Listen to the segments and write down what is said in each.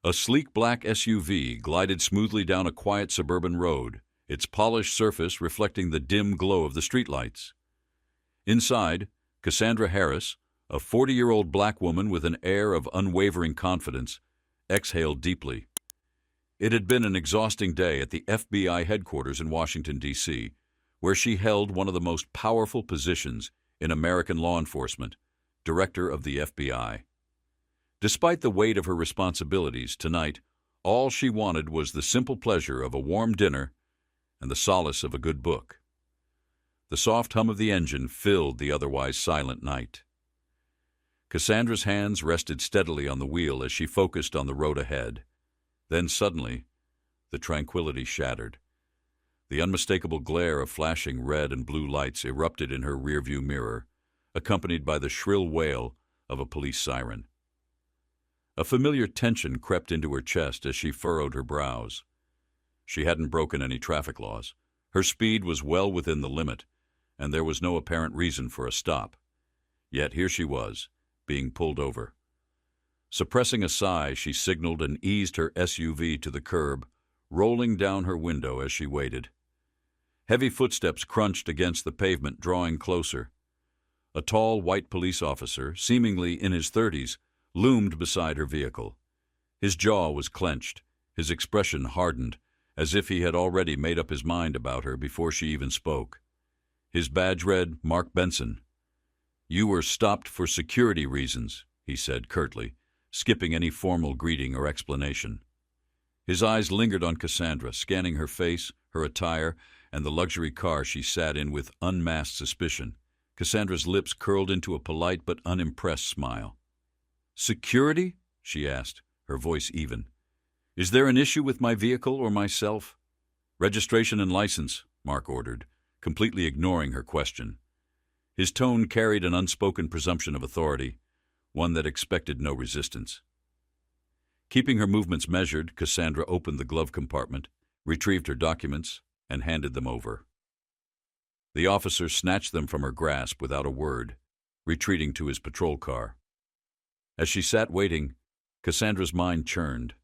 A sleek black SUV glided smoothly down a quiet suburban road, its polished surface reflecting the dim glow of the streetlights. Inside, Cassandra Harris, a 40-year-old black woman with an air of unwavering confidence, exhaled deeply. It had been an exhausting day at the FBI headquarters in Washington, D.C., where she held one of the most powerful positions in American law enforcement, Director of the FBI. Despite the weight of her responsibilities tonight, all she wanted was the simple pleasure of a warm dinner and the solace of a good book. The soft hum of the engine filled the otherwise silent night. Cassandra's hands rested steadily on the wheel as she focused on the road ahead. Then suddenly, the tranquility shattered. The unmistakable glare of flashing red and blue lights erupted in her rearview mirror, accompanied by the shrill wail of a police siren. A familiar tension crept into her chest as she furrowed her brows. She hadn't broken any traffic laws. Her speed was well within the limit, and there was no apparent reason for a stop. Yet here she was, being pulled over. Suppressing a sigh, she signaled and eased her SUV to the curb, rolling down her window as she waited. Heavy footsteps crunched against the pavement, drawing closer. A tall, white police officer, seemingly in his 30s, loomed beside her vehicle. His jaw was clenched, his expression hardened, as if he had already made up his mind about her before she even spoke. His badge read, "Mark Benson." "You were stopped for security reasons," he said curtly, skipping any formal greeting or explanation. His eyes lingered on Cassandra, scanning her face, her attire, and the luxury car she sat in with unmasked suspicion. Cassandra's lips curled into a polite but unimpressed smile. "Security?" she asked, her voice even. "Is there an issue with my vehicle or myself?" "Registration and license," Mark ordered, completely ignoring her question. His tone carried an unspoken presumption of authority, one that expected no resistance. Keeping her movements measured, Cassandra opened the glove compartment, retrieved her documents, and handed them over. The officer snatched them from her grasp without a word, retreating to his patrol car. As she sat waiting, Cassandra's mind churned.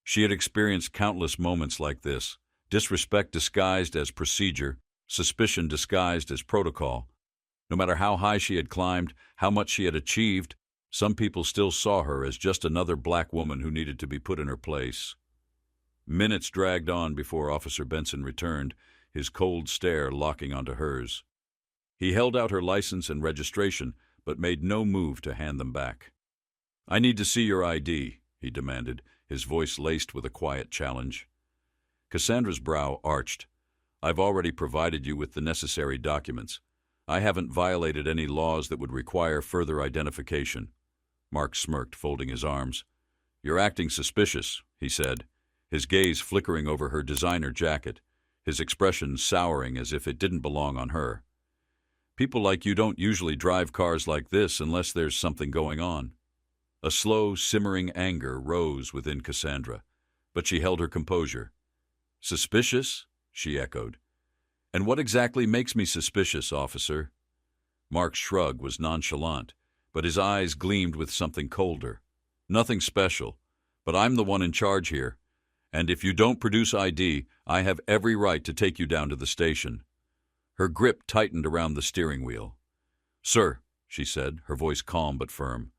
She had experienced countless moments like this, disrespect disguised as procedure, suspicion disguised as protocol. No matter how high she had climbed, how much she had achieved, some people still saw her as just another black woman who needed to be put in her place. Minutes dragged on before Officer Benson returned, his cold stare locking onto hers. He held out her license and registration, but made no move to hand them back. "I need to see your ID," he demanded, his voice laced with a quiet challenge. Cassandra's brow arched. "I've already provided you with the necessary documents. I haven't violated any laws that would require further identification." Mark smirked, folding his arms. "You're acting suspicious," he said, his gaze flickering over her designer jacket, his expression souring as if it didn't belong on her. "People like you don't usually drive cars like this unless there's something going on." A slow, simmering anger rose within Cassandra, but she held her composure. "Suspicious?" she echoed. "And what exactly makes me suspicious, officer?" Mark's shrug was nonchalant, but his eyes gleamed with something colder. "Nothing special, but I'm the one in charge here, and if you don't produce ID, I have every right to take you down to the station." Her grip tightened around the steering wheel. "Sir," she said, her voice calm but firm,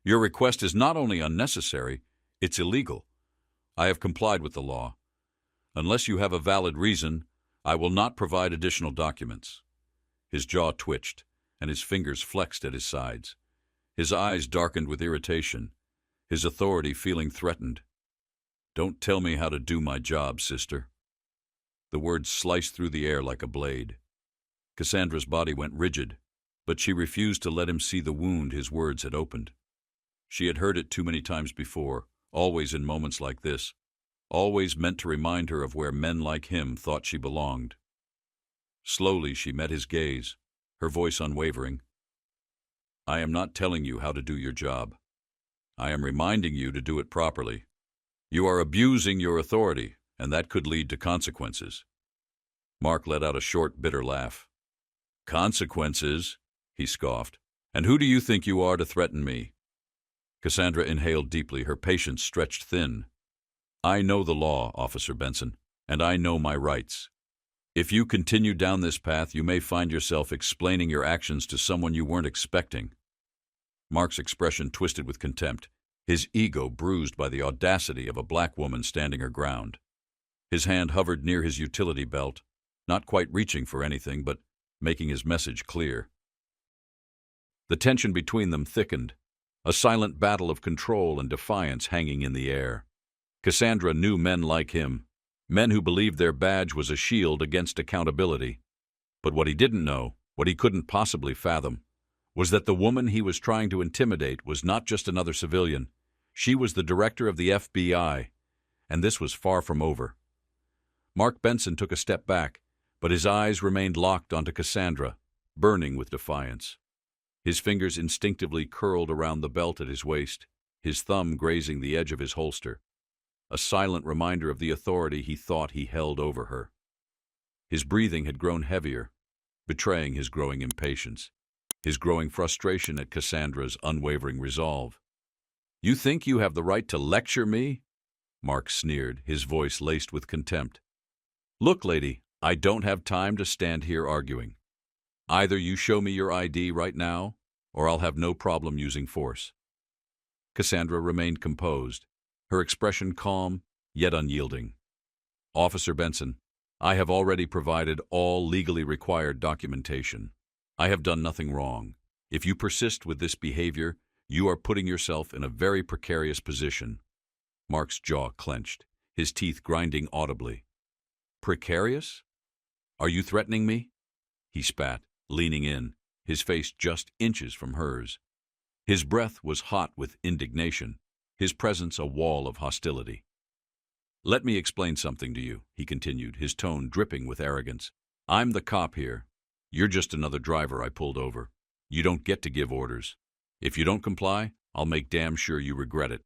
"your request is not only unnecessary, it's illegal. I have complied with the law. Unless you have a valid reason, I will not provide additional documents." His jaw twitched, and his fingers flexed at his sides. His eyes darkened with irritation, his authority feeling threatened. "Don't tell me how to do my job, sister." The words sliced through the air like a blade. Cassandra's body went rigid, but she refused to let him see the wound his words had opened. She had heard it too many times before, always in moments like this, always meant to remind her of where men like him thought she belonged. Slowly she met his gaze, her voice unwavering. "I am not telling you how to do your job. I am reminding you to do it properly. You are abusing your authority, and that could lead to consequences." Mark let out a short, bitter laugh. "Consequences?" he scoffed. "And who do you think you are to threaten me?" Cassandra inhaled deeply, her patience stretched thin. I know the law, Officer Benson, and I know my rights. If you continue down this path, you may find yourself explaining your actions to someone you weren't expecting. Mark's expression twisted with contempt, his ego bruised by the audacity of a black woman standing her ground. His hand hovered near his utility belt, not quite reaching for anything, but making his message clear. The tension between them thickened, a silent battle of control and defiance hanging in the air. Cassandra knew men like him, men who believed their badge was a shield against accountability. But what he didn't know, what he couldn't possibly fathom, was that the woman he was trying to intimidate was not just another civilian. She was the director of the FBI, and this was far from over. Mark Benson took a step back, but his eyes remained locked onto Cassandra, burning with defiance. His fingers instinctively curled around the belt at his waist, his thumb grazing the edge of his holster, a silent reminder of the authority he thought he held over her. His breathing had grown heavier, betraying his growing impatience, his growing frustration at Cassandra's unwavering resolve. "You think you have the right to lecture me?" Mark sneered, his voice laced with contempt. "Look, lady, I don't have time to stand here arguing. Either you show me your ID right now, or I'll have no problem using force." Cassandra remained composed, her expression calm, yet unyielding. "Officer Benson, I have already provided all legally required documentation. I have done nothing wrong. If you persist with this behavior, you are putting yourself in a very precarious position." Mark's jaw clenched, his teeth grinding audibly. "Precarious? Are you threatening me?" He spat, leaning in, his face just inches from hers. His breath was hot with indignation, his presence a wall of hostility. "Let me explain something to you," he continued, his tone dripping with arrogance. "I'm the cop here. You're just another driver I pulled over. You don't get to give orders. If you don't comply, I'll make damn sure you regret it."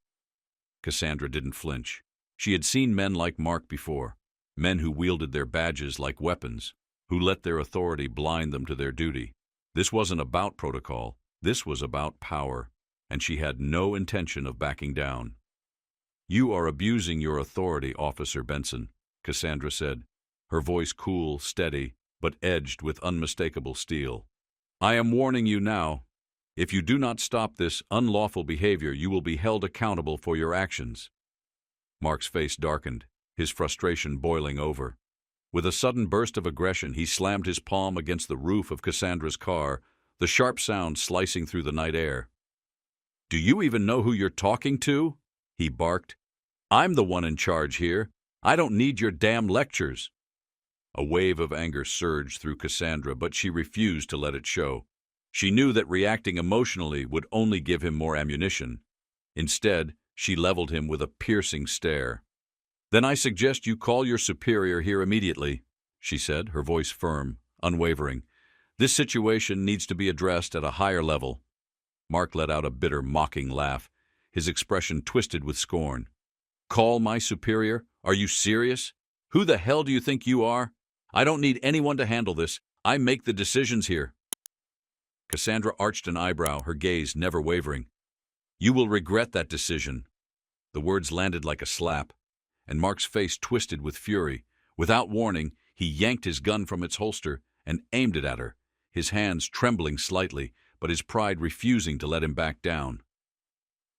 Cassandra didn't flinch. She had seen men like Mark before, men who wielded their badges like weapons, who let their authority blind them to their duty. This wasn't about protocol. This was about power, and she had no intention of backing down. "You are abusing your authority, Officer Benson," Cassandra said, her voice cool, steady, but edged with unmistakable steel. "I am warning you now. If you do not stop this unlawful behavior, you will be held accountable for your actions." Mark's face darkened, his frustration boiling over. With a sudden burst of aggression, he slammed his palm against the roof of Cassandra's car, the sharp sound slicing through the night air. "Do you even know who you're talking to?" he barked. "I'm the one in charge here. I don't need your damn lectures." A wave of anger surged through Cassandra, but she refused to let it show. She knew that reacting emotionally would only give him more ammunition. Instead, she leveled him with a piercing stare. "Then I suggest you call your superior here immediately," she said, her voice firm, unwavering. "This situation needs to be addressed at a higher level." Mark let out a bitter, mocking laugh, his expression twisted with scorn. "Call my superior? Are you serious? Who the hell do you think you are? I don't need anyone to handle this. I make the decisions here." Cassandra arched an eyebrow, her gaze never wavering. "You will regret that decision." The words landed like a slap, and Mark's face twisted with fury. Without warning, he yanked his gun from its holster and aimed it at her, his hands trembling slightly, but his pride refusing to let him back down.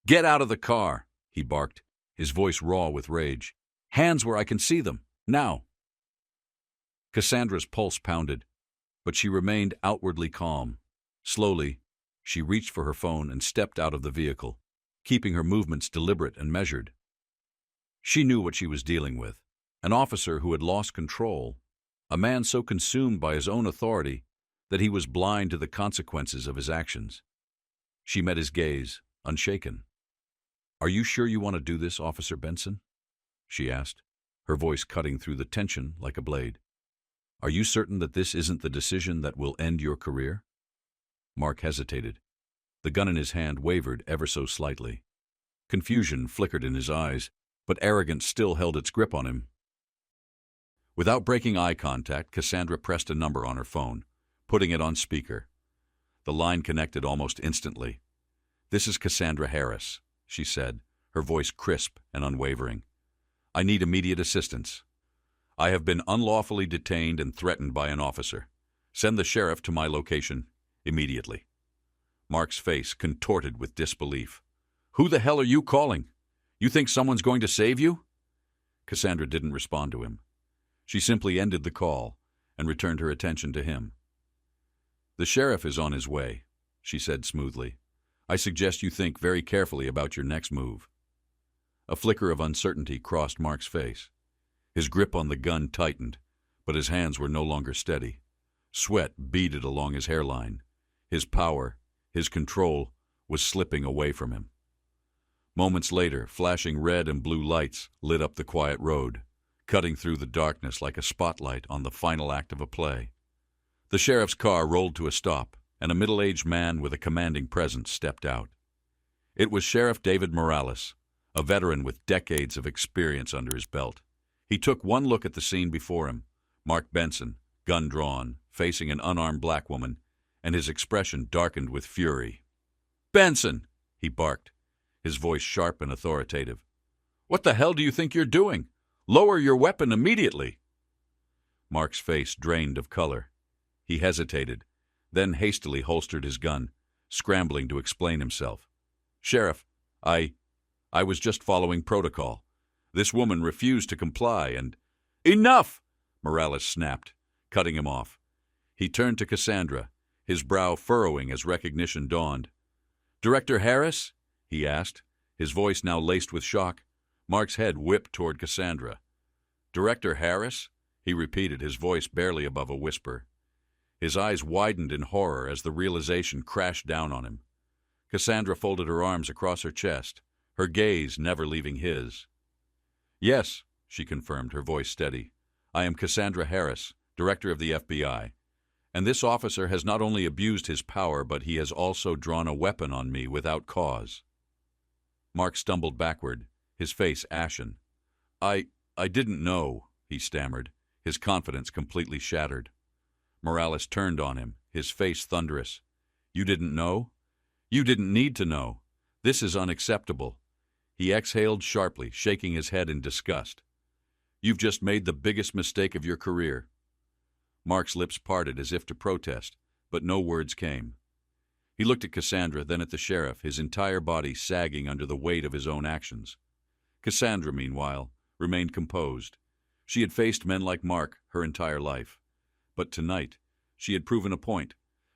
"Get out of the car," he barked, his voice raw with rage. "Hands where I can see them, now." Cassandra's pulse pounded, but she remained outwardly calm. Slowly, she reached for her phone and stepped out of the vehicle, keeping her movements deliberate and measured. She knew what she was dealing with, an officer who had lost control, a man so consumed by his own authority that he was blind to the consequences of his actions. She met his gaze, unshaken. "Are you sure you want to do this, Officer Benson?" she asked, her voice cutting through the tension like a blade. "Are you certain that this isn't the decision that will end your career?" Mark hesitated. The gun in his hand wavered ever so slightly. Confusion flickered in his eyes, but arrogance still held its grip on him. Without breaking eye contact, Cassandra pressed a number on her phone, putting it on speaker. The line connected almost instantly. "This is Cassandra Harris," she said, her voice crisp and unwavering. I need immediate assistance. I have been unlawfully detained and threatened by an officer. Send the sheriff to my location immediately." Mark's face contorted with disbelief. "Who the hell are you calling? You think someone's going to save you?" Cassandra didn't respond to him. She simply ended the call and returned her attention to him. "The sheriff is on his way," she said smoothly. "I suggest you think very carefully about your next move." A flicker of uncertainty crossed Mark's face. His grip on the gun tightened, but his hands were no longer steady. Sweat beaded along his hairline. His power, his control, was slipping away from him. Moments later, flashing red and blue lights lit up the quiet road, cutting through the darkness like a spotlight on the final act of a play. The sheriff's car rolled to a stop, and a middle-aged man with a commanding presence stepped out. It was Sheriff David Morales, a veteran with decades of experience under his belt. He took one look at the scene before him, Mark Benson, gun drawn, facing an unarmed black woman, and his expression darkened with fury. "Benson!" he barked, his voice sharp and authoritative. "What the hell do you think you're doing? Lower your weapon immediately!" Mark's face drained of color. He hesitated, then hastily holstered his gun, scrambling to explain himself. "Sheriff, I was just following protocol. This woman refused to comply and—" "Enough!" Morales snapped, cutting him off. He turned to Cassandra, his brow furrowing as recognition dawned. "Director Harris?" he asked, his voice now laced with shock. Mark's head whipped toward Cassandra. "Director Harris?" he repeated, his voice barely above a whisper. His eyes widened in horror as the realization crashed down on him. Cassandra folded her arms across her chest, her gaze never leaving his. "Yes," she confirmed, her voice steady. "I am Cassandra Harris, Director of the FBI. And this officer has not only abused his power, but he has also drawn a weapon on me without cause." Mark stumbled backward, his face ashen. I didn't know," he stammered, his confidence completely shattered. Morales turned on him, his face thunderous. "You didn't know? You didn't need to know. This is unacceptable." He exhaled sharply, shaking his head in disgust. "You've just made the biggest mistake of your career." Mark's lips parted as if to protest, but no words came. He looked at Cassandra, then at the sheriff, his entire body sagging under the weight of his own actions. Cassandra, meanwhile, remained composed. She had faced men like Mark her entire life. But tonight, she had proven a point.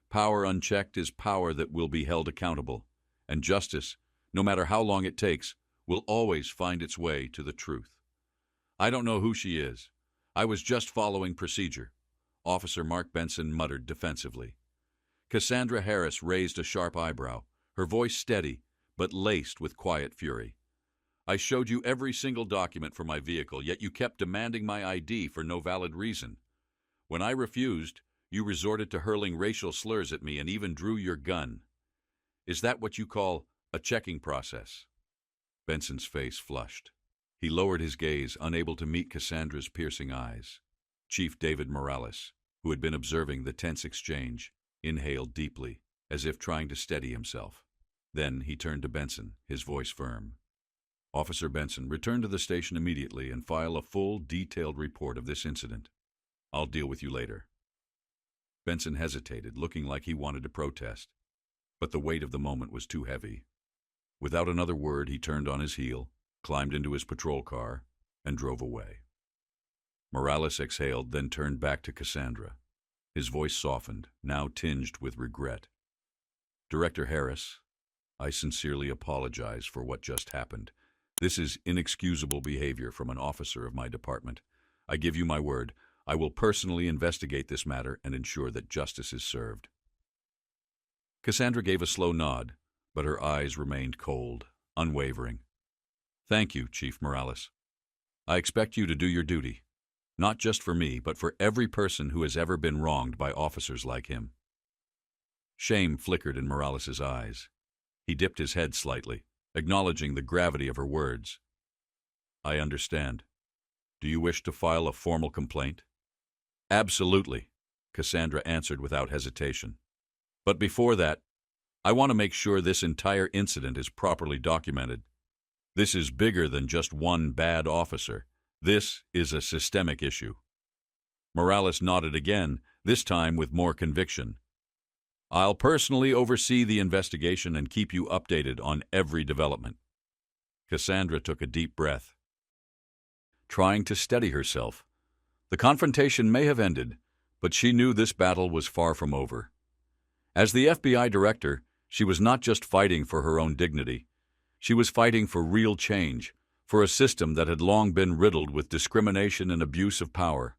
Power unchecked is power that will be held accountable, and justice, no matter how long it takes, will always find its way to the truth. "I don't know who she is. I was just following procedure," Officer Mark Benson muttered defensively. Cassandra Harris raised a sharp eyebrow, her voice steady, but laced with quiet fury. "I showed you every single document for my vehicle, yet you kept demanding my ID for no valid reason. When I refused, you resorted to hurling racial slurs at me and even drew your gun. Is that what you call a checking process?" Benson's face flushed. He lowered his gaze, unable to meet Cassandra's piercing eyes. Chief David Morales, who had been observing the tense exchange, inhaled deeply, as if trying to steady himself. Then he turned to Benson, his voice firm. "Officer Benson, return to the station immediately and file a full, detailed report of this incident. I'll deal with you later." Benson hesitated, looking like he wanted to protest, but the weight of the moment was too heavy. Without another word, he turned on his heel, climbed into his patrol car, and drove away. Morales exhaled, then turned back to Cassandra. His voice softened, now tinged with regret. "Director Harris, I sincerely apologize for what just happened. This is inexcusable behavior from an officer of my department. I give you my word, I will personally investigate this matter and ensure that justice is served." Cassandra gave a slow nod, but her eyes remained cold, unwavering. "Thank you, Chief Morales. I expect you to do your duty, not just for me, but for every person who has ever been wronged by officers like him." Shame flickered in Morales' eyes. He dipped his head slightly, acknowledging the gravity of her words. "I understand. Do you wish to file a formal complaint?" "Absolutely," Cassandra answered without hesitation. "But before that, I want to make sure this entire incident is properly documented. This is bigger than just one bad officer. This is a systemic issue. Morales nodded again, this time with more conviction. I'll personally oversee the investigation and keep you updated on every development. Cassandra took a deep breath, trying to steady herself. The confrontation may have ended, but she knew this battle was far from over. As the FBI director, she was not just fighting for her own dignity. She was fighting for real change, for a system that had long been riddled with discrimination and abuse of power.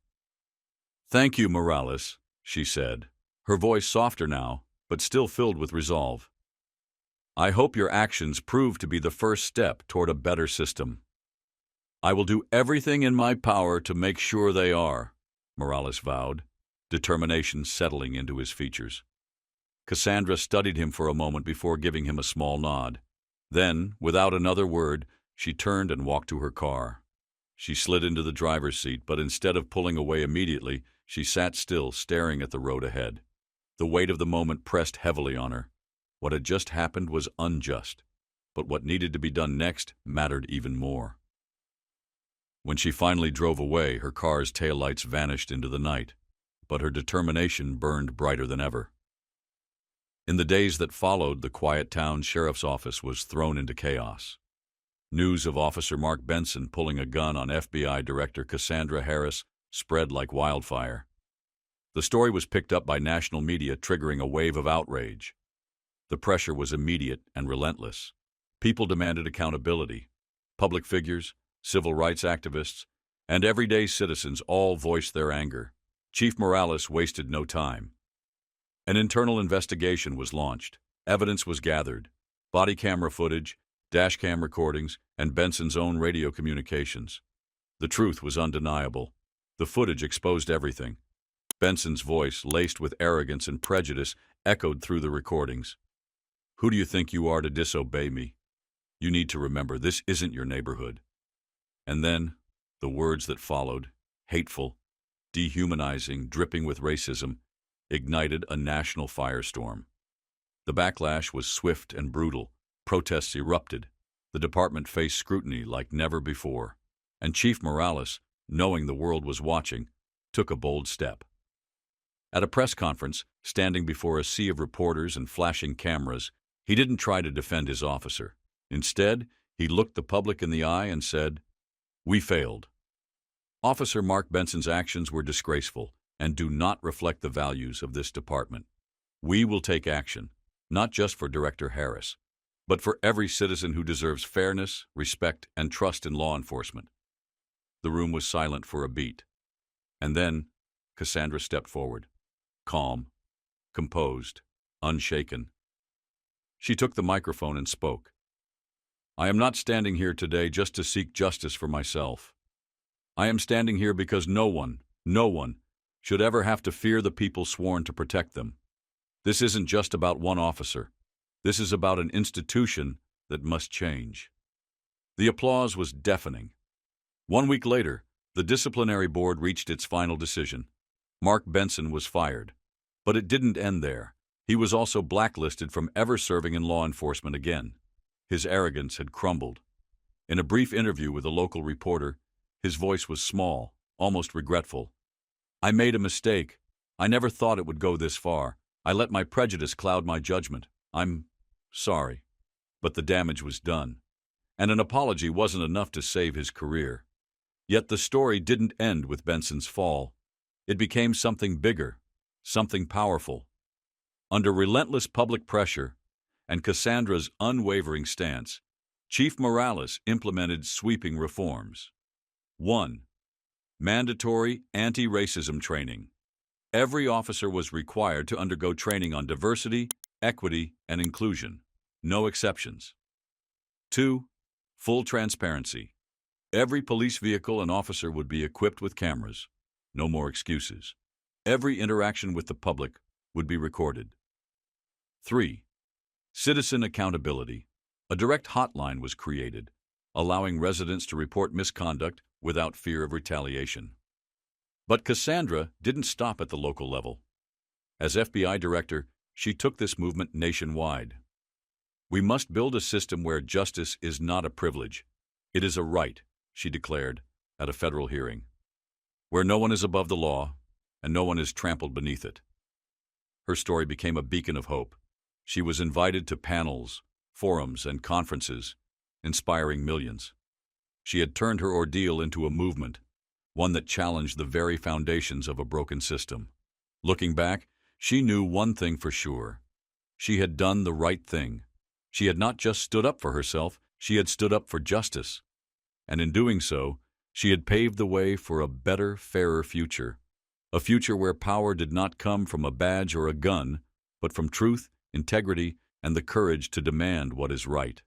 Thank you, Morales, she said, her voice softer now, but still filled with resolve. I hope your actions prove to be the first step toward a better system. I will do everything in my power to make sure they are, Morales vowed, determination settling into his features. Cassandra studied him for a moment before giving him a small nod. Then, without another word, she turned and walked to her car. She slid into the driver's seat, but instead of pulling away immediately, she sat still, staring at the road ahead. The weight of the moment pressed heavily on her. What had just happened was unjust, but what needed to be done next mattered even more. When she finally drove away, her car's taillights vanished into the night, but her determination burned brighter than ever. In the days that followed, the quiet town sheriff's office was thrown into chaos. News of Officer Mark Benson pulling a gun on FBI Director Cassandra Harris spread like wildfire. The story was picked up by national media, triggering a wave of outrage. The pressure was immediate and relentless. People demanded accountability. Public figures, civil rights activists, and everyday citizens all voiced their anger. Chief Morales wasted no time. An internal investigation was launched. Evidence was gathered. Body camera footage, dashcam recordings, and Benson's own radio communications. The truth was undeniable. The footage exposed everything. Benson's voice, laced with arrogance and prejudice, echoed through the recordings. Who do you think you are to disobey me? You need to remember, this isn't your neighborhood. And then, the words that followed, hateful, dehumanizing, dripping with racism, ignited a national firestorm. The backlash was swift and brutal. Protests erupted. The department faced scrutiny like never before. And Chief Morales, knowing the world was watching, took a bold step. At a press conference, standing before a sea of reporters and flashing cameras, he didn't try to defend his officer. Instead, he looked the public in the eye and said, "We failed. Officer Mark Benson's actions were disgraceful and do not reflect the values of this department. We will take action, not just for Director Harris, but for every citizen who deserves fairness, respect, and trust in law enforcement." The room was silent for a beat. And then, Cassandra stepped forward, calm, composed, unshaken. She took the microphone and spoke. I am not standing here today just to seek justice for myself. I am standing here because no one should ever have to fear the people sworn to protect them. This isn't just about one officer. This is about an institution that must change. The applause was deafening. 1 week later, the disciplinary board reached its final decision. Mark Benson was fired. But it didn't end there. He was also blacklisted from ever serving in law enforcement again. His arrogance had crumbled. In a brief interview with a local reporter, his voice was small, almost regretful. I made a mistake. I never thought it would go this far. I let my prejudice cloud my judgment. I'm sorry. But the damage was done. And an apology wasn't enough to save his career. Yet the story didn't end with Benson's fall. It became something bigger, something powerful. Under relentless public pressure and Cassandra's unwavering stance, Chief Morales implemented sweeping reforms. 1. Mandatory anti-racism training. Every officer was required to undergo training on diversity, equity, and inclusion. No exceptions. 2. Full transparency. Every police vehicle and officer would be equipped with cameras. No more excuses. Every interaction with the public would be recorded. 3. Citizen accountability. A direct hotline was created, allowing residents to report misconduct without fear of retaliation. But Cassandra didn't stop at the local level. As FBI director, she took this movement nationwide. We must build a system where justice is not a privilege. It is a right, she declared, at a federal hearing, where no one is above the law and no one is trampled beneath it. Her story became a beacon of hope. She was invited to panels, forums, and conferences, inspiring millions. She had turned her ordeal into a movement, one that challenged the very foundations of a broken system. Looking back, she knew one thing for sure. She had done the right thing. She had not just stood up for herself, she had stood up for justice. And in doing so, she had paved the way for a better, fairer future. A future where power did not come from a badge or a gun, but from truth, integrity, and the courage to demand what is right.